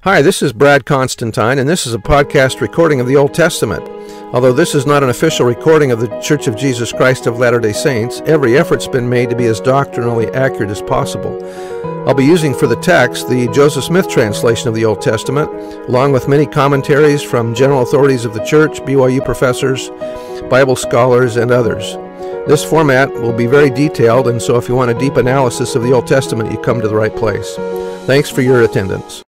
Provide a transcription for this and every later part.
Hi, this is Brad Constantine, and this is a podcast recording of the Old Testament. Although this is not an official recording of the Church of Jesus Christ of Latter-day Saints, every effort's been made to be as doctrinally accurate as possible. I'll be using for the text the Joseph Smith translation of the Old Testament, along with many commentaries from general authorities of the Church, BYU professors, Bible scholars, and others. This format will be very detailed, and so if you want a deep analysis of the Old Testament, you come to the right place. Thanks for your attendance.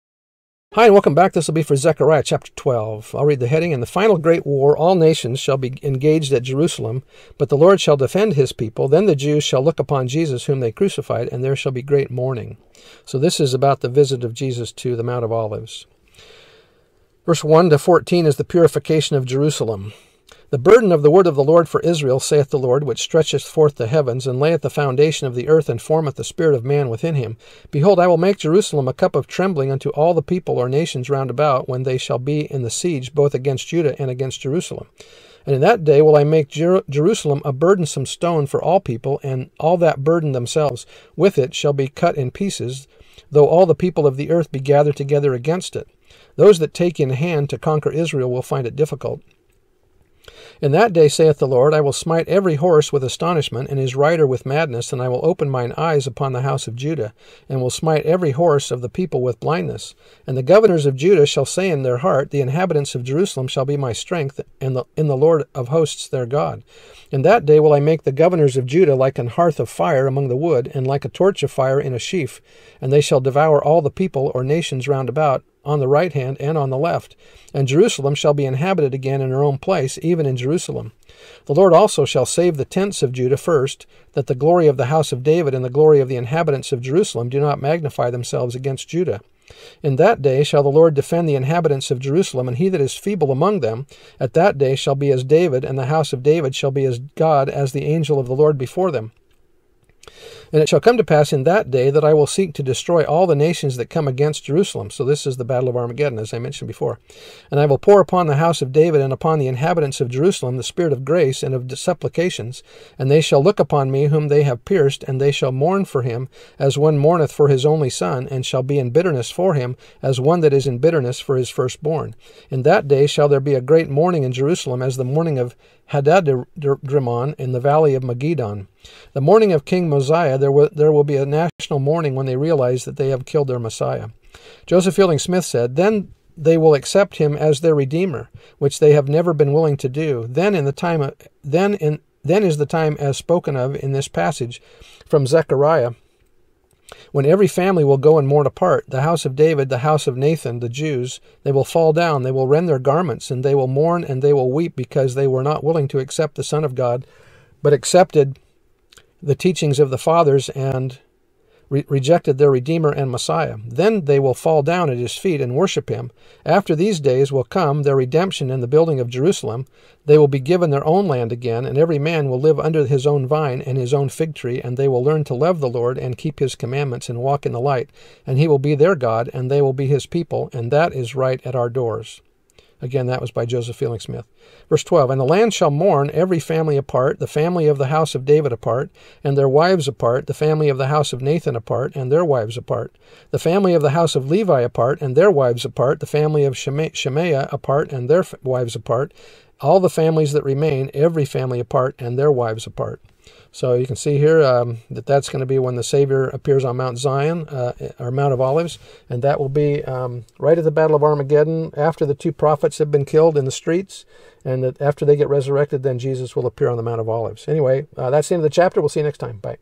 Hi, and welcome back. This will be for Zechariah chapter 12. I'll read the heading. In the final great war, all nations shall be engaged at Jerusalem, but the Lord shall defend his people. Then the Jews shall look upon Jesus, whom they crucified, and there shall be great mourning. So this is about the visit of Jesus to the Mount of Olives. Verse 1 to 14 is the purification of Jerusalem. The burden of the word of the Lord for Israel, saith the Lord, which stretcheth forth the heavens, and layeth the foundation of the earth, and formeth the spirit of man within him. Behold, I will make Jerusalem a cup of trembling unto all the people or nations round about, when they shall be in the siege, both against Judah and against Jerusalem. And in that day will I make Jerusalem a burdensome stone for all people, and all that burden themselves with it shall be cut in pieces, though all the people of the earth be gathered together against it. Those that take in hand to conquer Israel will find it difficult. In that day, saith the Lord, I will smite every horse with astonishment, and his rider with madness, and I will open mine eyes upon the house of Judah, and will smite every horse of the people with blindness. And the governors of Judah shall say in their heart, the inhabitants of Jerusalem shall be my strength, and in the Lord of hosts their God. In that day will I make the governors of Judah like an hearth of fire among the wood, and like a torch of fire in a sheaf, and they shall devour all the people or nations round about, on the right hand and on the left. And Jerusalem shall be inhabited again in her own place, even in Jerusalem. The Lord also shall save the tents of Judah first, that the glory of the house of David and the glory of the inhabitants of Jerusalem do not magnify themselves against Judah. In that day shall the Lord defend the inhabitants of Jerusalem, and he that is feeble among them at that day shall be as David, and the house of David shall be as God, as the angel of the Lord before them. And it shall come to pass in that day that I will seek to destroy all the nations that come against Jerusalem. So this is the battle of Armageddon, as I mentioned before. And I will pour upon the house of David and upon the inhabitants of Jerusalem the spirit of grace and of supplications. And they shall look upon me whom they have pierced, and they shall mourn for him as one mourneth for his only son, and shall be in bitterness for him as one that is in bitterness for his firstborn. In that day shall there be a great mourning in Jerusalem, as the mourning of Hadad-rimon in the valley of Megiddon. The mourning of King Mosiah, there will be a national mourning when they realize that they have killed their Messiah. Joseph Fielding Smith said, Then they will accept him as their Redeemer, which they have never been willing to do. Then is the time as spoken of in this passage from Zechariah, when every family will go and mourn apart, the house of David, the house of Nathan, the Jews, they will fall down, they will rend their garments, and they will mourn and they will weep, because they were not willing to accept the Son of God, but accepted the teachings of the fathers and rejected their Redeemer and Messiah. Then they will fall down at his feet and worship him. After these days will come their redemption and the building of Jerusalem. They will be given their own land again, and every man will live under his own vine and his own fig tree, and they will learn to love the Lord and keep his commandments and walk in the light. And he will be their God, and they will be his people, and that is right at our doors. Again, that was by Joseph Fielding Smith. Verse 12, And the land shall mourn, every family apart, the family of the house of David apart, and their wives apart, the family of the house of Nathan apart, and their wives apart, the family of the house of Levi apart, and their wives apart, the family of Shemaiah apart, and their wives apart, all the families that remain, every family apart, and their wives apart. So you can see here that's going to be when the Savior appears on Mount Zion, or Mount of Olives, and that will be right at the Battle of Armageddon, after the two prophets have been killed in the streets, and that after they get resurrected, then Jesus will appear on the Mount of Olives. Anyway, that's the end of the chapter. We'll see you next time. Bye.